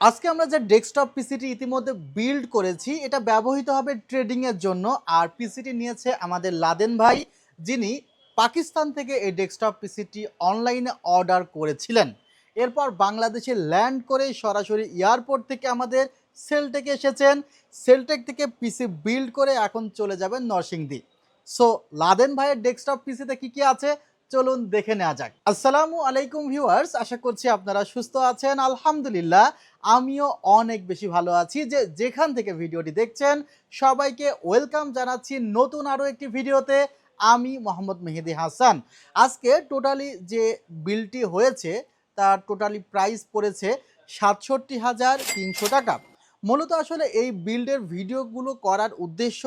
আজকে আমরা যে ডেস্কটপ পিসিটি ইতিমধ্যে বিল্ড করেছি এটা ব্যবহৃত হবে ট্রেডিংয়ের জন্য। আর পিসিটি নিয়েছে আমাদের লাদেন ভাই, যিনি পাকিস্তান থেকে এই ডেস্কটপ পিসিটি অনলাইনে অর্ডার করেছিলেন। এরপর বাংলাদেশে ল্যান্ড করে সরাসরি এয়ারপোর্ট থেকে আমাদের সেলটেকে এসেছেন। সেলটেক থেকে পিসি বিল্ড করে এখন চলে যাবেন নরসিংদী। সো লাদেন ভাইয়ের ডেস্কটপ পিসিতে কি কি আছে চলুন দেখে নেওয়া যাক। আসসালামু আলাইকুম ভিউয়ার্স, আশা করছি আপনারা সুস্থ আছেন। আলহামদুলিল্লাহ আমিও অনেক বেশি ভালো আছি। যেখান থেকে ভিডিওটি দেখছেন সবাইকে ওয়েলকাম জানাচ্ছি নতুন আরও একটি ভিডিওতে। আমি মোহাম্মদ মেহেদি হাসান। আজকে টোটালি যে বিলটি হয়েছে তার টোটালি প্রাইস পড়েছে ৬৭,৩০০ টাকা। মূলত আসলে এই বিল্ডের ভিডিওগুলো করার উদ্দেশ্য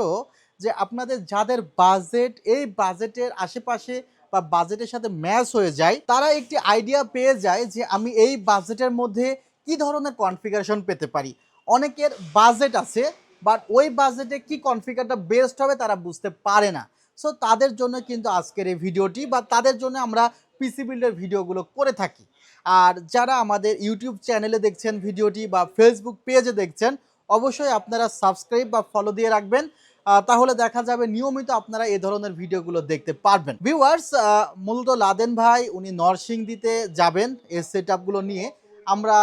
যে আপনাদের যাদের বাজেট এই বাজেটের আশেপাশে বা বাজেটের সাথে ম্যাচ হয়ে যায়, তারা একটি আইডিয়া পেয়ে যায় যে আমি এই বাজেটের মধ্যে কি ধরনের কনফিগারেশন পেতে পারি। অনেকের বাজেট আছে বাট ওই বাজেটে কি কনফিগারটা বেস্ট হবে তারা বুঝতে পারে না। সো তাদের জন্য কিন্তু আজকের এই ভিডিওটি, বা তাদের জন্য আমরা পিসি বিল্ডের ভিডিওগুলো করে থাকি। আর যারা আমাদের ইউটিউব চ্যানেলে দেখছেন ভিডিওটি বা ফেসবুক পেজে দেখছেন, অবশ্যই আপনারা সাবস্ক্রাইব বা ফলো দিয়ে রাখবেন। তাহলে দেখা যাবে নিয়মিত আপনারা এই ধরনের ভিডিওগুলো দেখতে পারবেন। ভিউয়ার্স, মূলত লাদেন ভাই উনি নরসিংদীতে যাবেন এই সেট আপগুলো নিয়ে। আমরা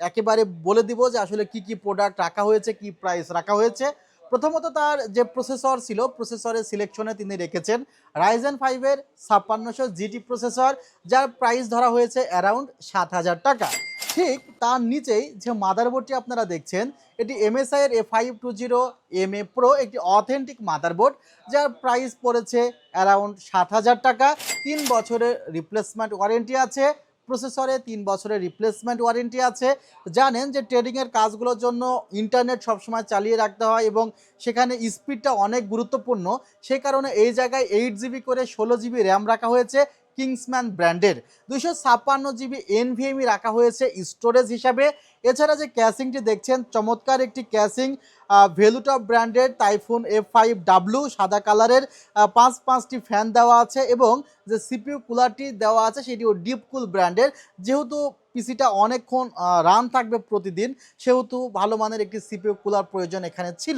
একেবারে বলে দিব যে আসলে কি কি প্রোডাক্ট রাখা হয়েছে, কি প্রাইস রাখা হয়েছে। প্রথমত তার যে প্রসেসর ছিল, প্রসেসরের সিলেকশনে তিনি রেখেছেন রাইজেন 5-এর 5600 জিটি প্রসেসর, যার প্রাইস ধরা হয়েছে অ্যারাউন্ড 7,000 টাকা। ঠিক তার নিচেই যে মাদারবোর্ডটি আপনারা দেখছেন, এটি MSI এর A520MA Pro, একটি অথেন্টিক মাদারবোর্ড, যার প্রাইস পড়েছে অ্যারাউন্ড 7,000 টাকা। 3 বছরের রিপ্লেসমেন্ট ওয়ারেন্টি আছে। প্রসেসরে 3 বছরের রিপ্লেসমেন্ট ওয়ারেন্টি আছে। জানেন যে ট্রেডিংয়ের কাজগুলোর জন্য ইন্টারনেট সবসময় চালিয়ে রাখতে হয় এবং সেখানে স্পিডটা অনেক গুরুত্বপূর্ণ। সেই কারণে এই জায়গায় 8 জিবি করে 16 জিবি র্যাম রাখা হয়েছে কিংসম্যান ব্র্যান্ডের। 256 জিবি NVMe রাখা হয়েছে স্টোরেজ হিসাবে। এছাড়া যে ক্যাসিংটি দেখছেন, চমৎকার একটি ক্যাসিং, ভেলুটপ ব্র্যান্ডের টাইফুন F5W সাদা কালারের। 5টি ফ্যান দেওয়া আছে এবং যে সিপিইউ কুলারটি দেওয়া আছে সেটিও ডিপকুল ব্র্যান্ডের। যেহেতু পিসিটা অনেকক্ষণ রান থাকবে প্রতিদিন, সেহেতু ভালো মানের একটি সিপিইউ কুলার প্রয়োজন এখানে ছিল।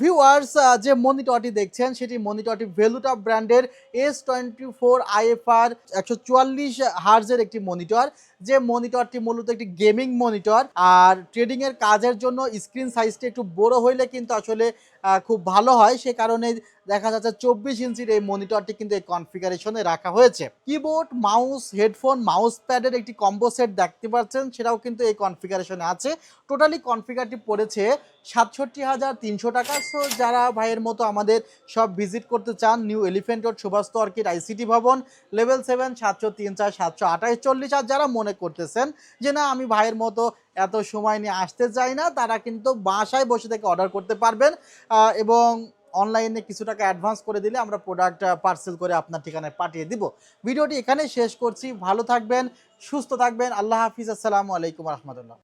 ভিউয়ার্স, যে মনিটরটি দেখছেন সেটি মনিটরটি ভেলুটপ ব্র্যান্ডের S24 IFR 144 হার্জের একটি মনিটর। যে মনিটরটি মূলত একটি গেমিং মনিটর। আর ট্রেডিংয়ের কাজের জন্য স্ক্রিন সাইজটি একটু বড় হইলে কিন্তু আসলে খুব ভালো হয়। সে কারণে দেখা যাচ্ছে 24 ইঞ্চির এই মনিটরটি কিন্তু এই কনফিগারেশনে রাখা হয়েছে। কিবোর্ড, মাউস, হেডফোন, মাউস প্যাডের একটি কম্বো সেট দেখতে পাচ্ছেন, সেটাও কিন্তু এই কনফিগারেশনে আছে। টোটালি কনফিগারটি পড়েছে ৬৭,৩০০ টাকা। সো যারা ভাইয়ের মতো আমাদের সব ভিজিট করতে চান, New Elephant Road, Subhash Orchid ICT ভবন, লেভেল 7, ৭০৩/৪, ৭২৮/৪০। আর যারা মনে করতেছেন যে না আমি ভাইয়ের মতো এত সময় নিয়ে আসতে চাই না, তারা কিন্তু বাসায় বসে থেকে অর্ডার করতে পারবেন। এবং অনলাইনে কিছু টাকা অ্যাডভান্স করে দিলে আমরা প্রোডাক্ট পার্সেল করে আপনার ঠিকানায় পাঠিয়ে দিব। ভিডিওটি এখানেই শেষ করছি। ভালো থাকবেন, সুস্থ থাকবেন। আল্লাহ হাফিজ। আসসালামু আলাইকুম রহমতুল্লাহ।